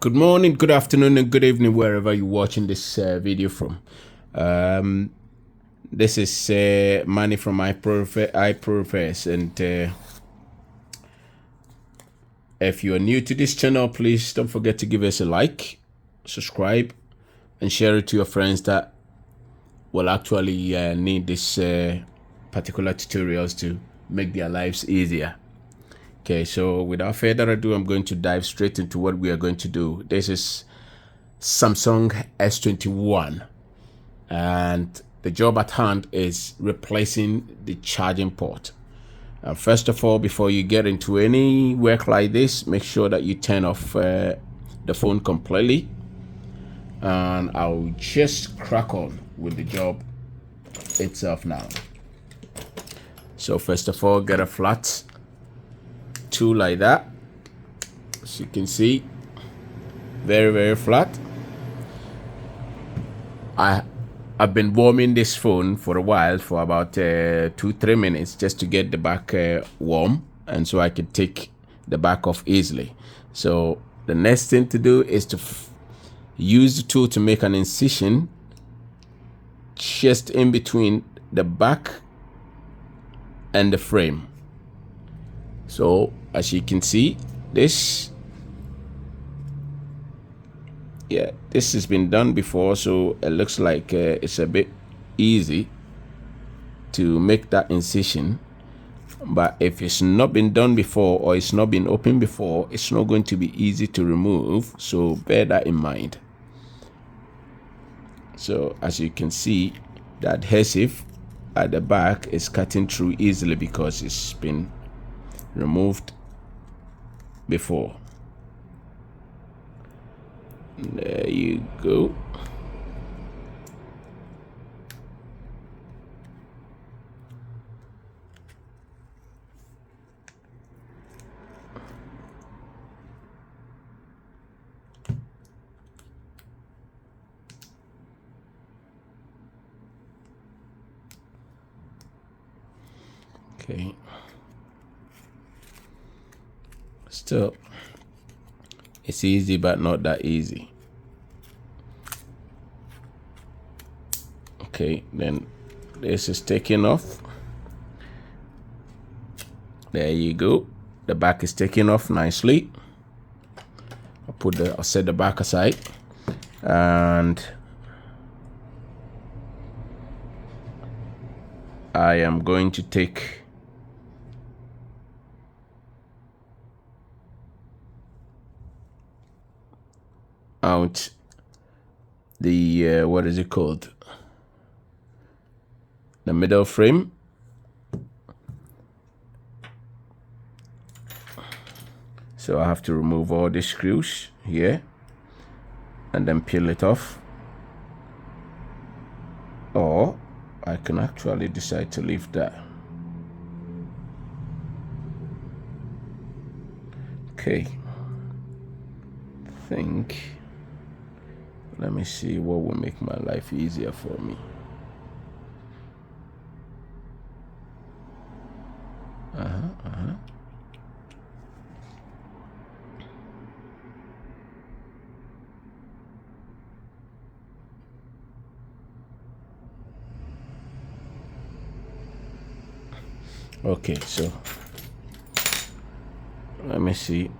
Good morning, good afternoon, and good evening, wherever you're watching this video from. This is Manny from iProfess, and if you are new to this channel, please don't forget to give us a like, subscribe, and share it to your friends that will actually need this particular tutorials to make their lives easier. Okay, so without further ado, I'm going to dive straight into what we are going to do. This is Samsung S21, and the job at hand is replacing the charging port. First of all, before you get into any work like this, make sure that you turn off the phone completely, and I'll just crack on with the job itself now. So first of all, get a flat tool like that. As you can see, very flat. I've been warming this phone for a while, for about 2-3 minutes, just to get the back warm, and so I can take the back off easily. So the next thing to do is to use the tool to make an incision just in between the back and the frame. So as you can see, this has been done before, so it looks like it's a bit easy to make that incision. But if it's not been done before, or it's not been opened before, it's not going to be easy to remove, so bear that in mind. So as you can see, the adhesive at the back is cutting through easily because it's been removed before. There you go. Okay. Still, it's easy, but not that easy. Okay, then this is taking off. There you go. The back is taking off nicely. I'll set the back aside, and I am going to take out the what is it called? The middle frame. So I have to remove all the screws here and then peel it off, or I can actually decide to leave that. Okay, let me see what will make my life easier for me. Okay, so let me see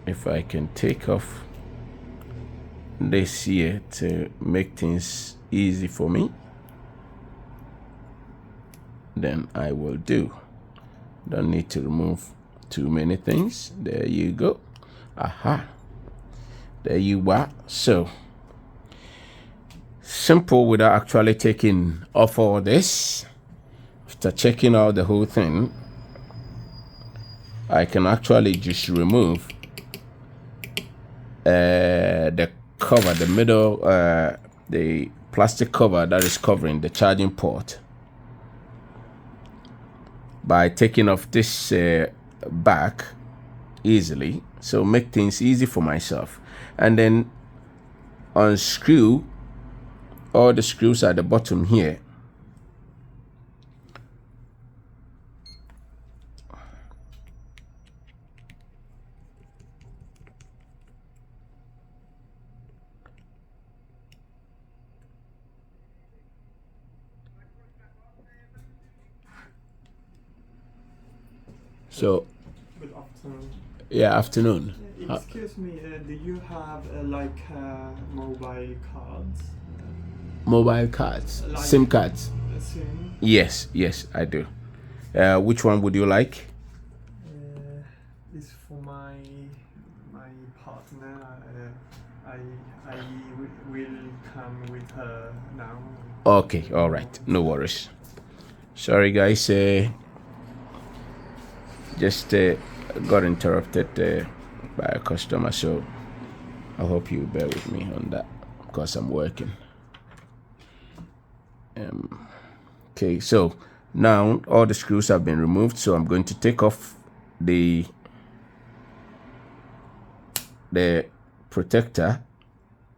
if I can take off this here to make things easy for me. Then I will do. Don't need to remove too many things. There you go. Aha, there you are. So simple, without actually taking off all this. After checking out the whole thing, I can actually just remove the cover, the middle, the plastic cover that is covering the charging port, by taking off this back easily. So make things easy for myself, and then unscrew all the screws at the bottom here. So, Good afternoon. yeah, afternoon. Excuse me, do you have like mobile cards? Mobile cards, Like SIM cards. SIM? Yes, yes, I do. Which one would you like? Is for my partner. I will come with her now. Okay, all right, no worries. Sorry, guys. Just got interrupted by a customer, so I hope you bear with me on that because I'm working. Okay, so now all the screws have been removed, so I'm going to take off the protector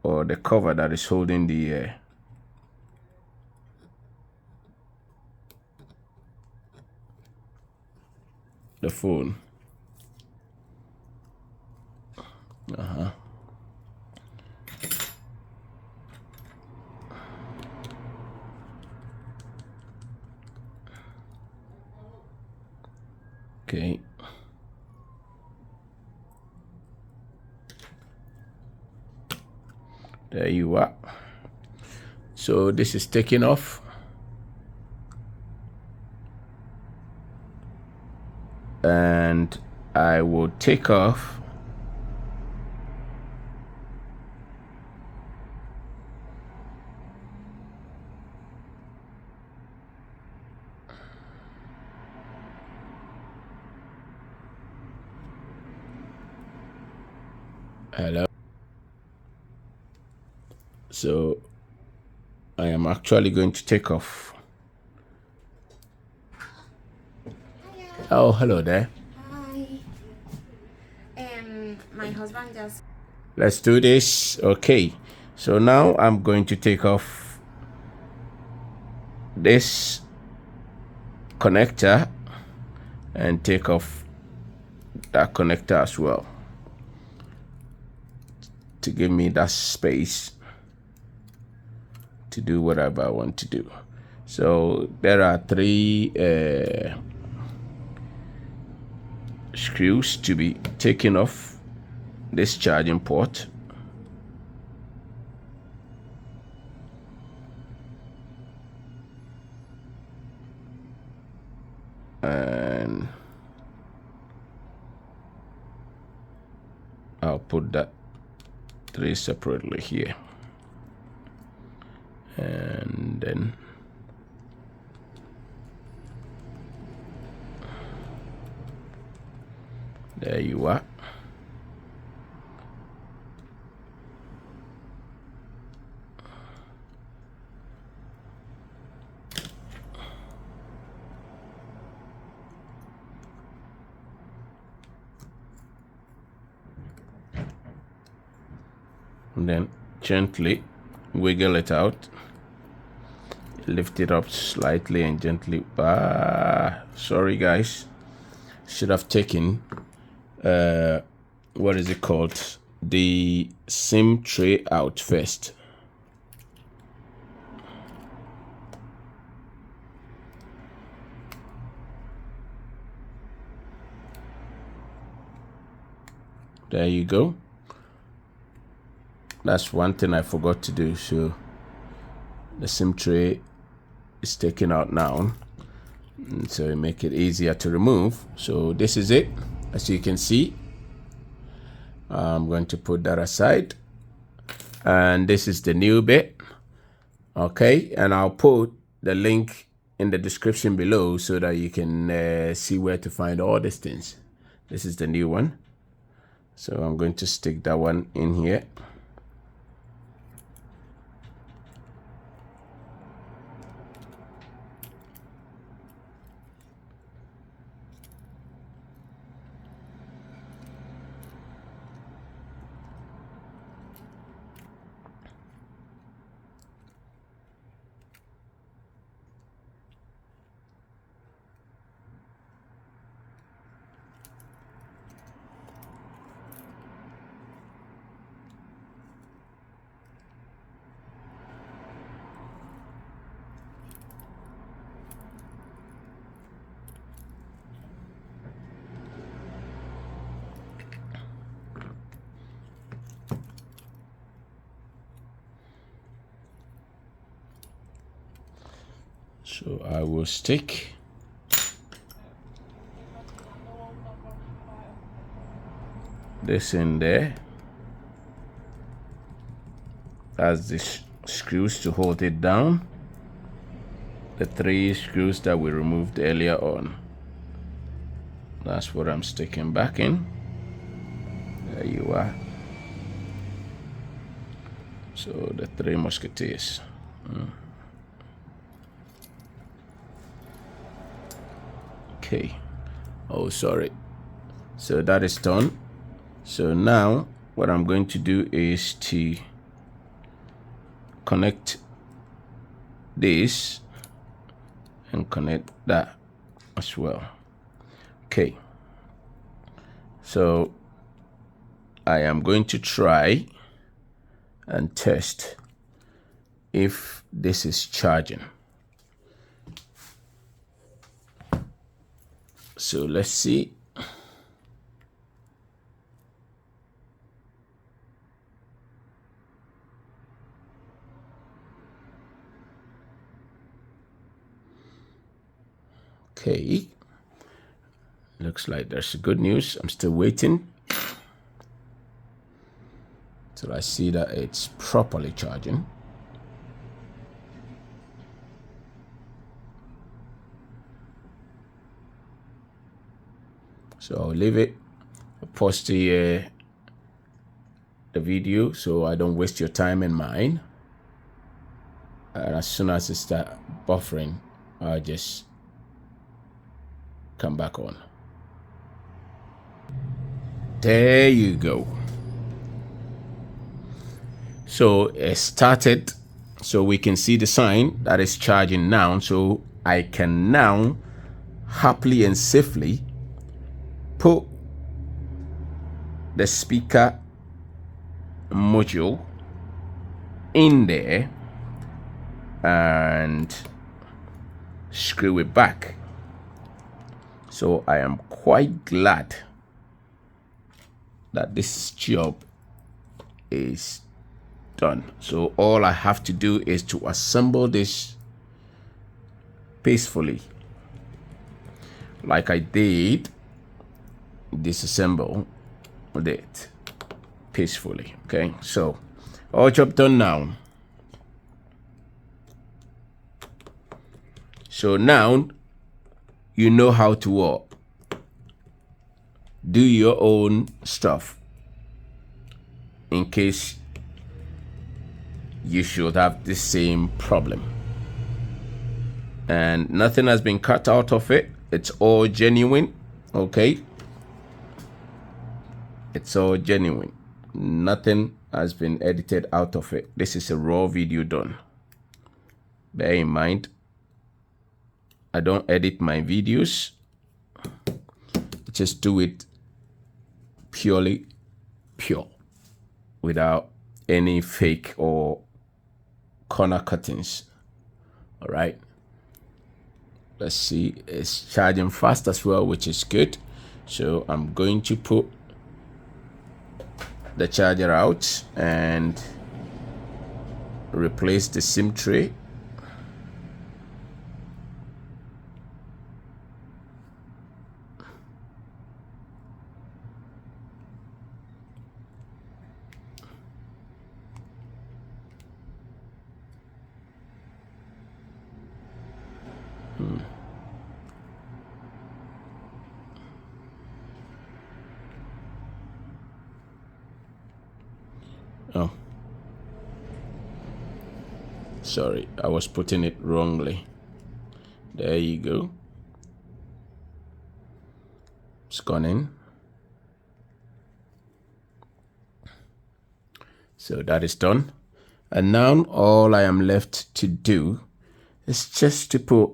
or the cover that is holding the phone. Okay. There you are. So this is taking off. And I will take off hello. So I am actually going to take off. Oh, hello there. Hi. My husband just. Let's do this. Okay. So now I'm going to take off this connector and take off that connector as well to give me that space to do whatever I want to do. So there are 3 screws to be taken off this charging port. And I'll put that 3 separately here. And then there you are. And then gently wiggle it out. Lift it up slightly and gently. Sorry guys. Should have taken what is it called? The SIM tray out first. There you go. That's one thing I forgot to do. So the SIM tray is taken out now, and so it make it easier to remove. So this is it. As you can see, I'm going to put that aside, and this is the new bit. Okay, and I'll put the link in the description below so that you can see where to find all these things. This is the new one, so I'm going to stick that one in here. So I will stick this in there. That's the screws to hold it down. The 3 screws that we removed earlier on. That's what I'm sticking back in. There you are. So the 3 musketeers. Okay. Oh, sorry. So that is done. So now what I'm going to do is to connect this and connect that as well. Okay. So I am going to try and test if this is charging. So let's see. Okay, looks like there's good news. I'm still waiting till I see that it's properly charging. So I'll leave it. I'll pause the video so I don't waste your time and mine. And as soon as it starts buffering, I'll just come back on. There you go. So it started, so we can see the sign that is charging now. So I can now happily and safely put the speaker module in there and screw it back. So I am quite glad that this job is done. So all I have to do is to assemble this peacefully, like I did disassemble it peacefully. Okay, so all job done now. So now you know how to do your own stuff in case you should have the same problem. And nothing has been cut out of it. It's all genuine. Okay, it's all genuine. Nothing has been edited out of it. This is a raw video done. Bear in mind, I don't edit my videos. Just do it purely pure, without any fake or corner cuttings. All right, let's see, it's charging fast as well, which is good. So I'm going to put the charger out and replace the SIM tray. Oh, sorry, I was putting it wrongly. There you go. It's gone in. So that is done. And now all I am left to do is just to put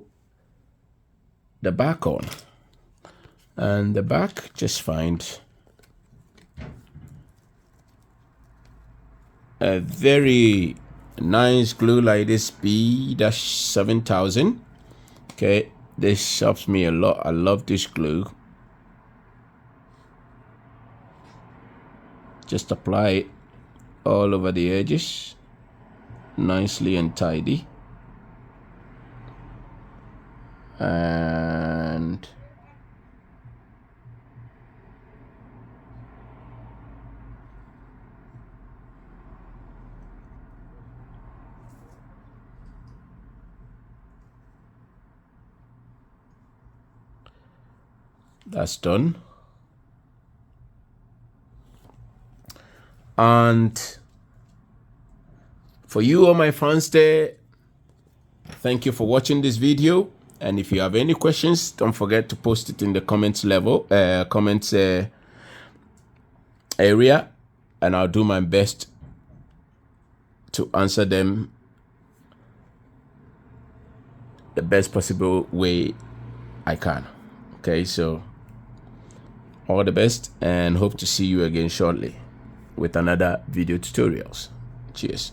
the back on. And the back, just find a very nice glue like this B-7000. Okay, this helps me a lot. I love this glue. Just apply it all over the edges, nicely and tidy. and that's done. And for you all my fans there, thank you for watching this video. And if you have any questions, don't forget to post it in the comments area, and I'll do my best to answer them the best possible way I can. Okay, so all the best, and hope to see you again shortly with another video tutorials. Cheers.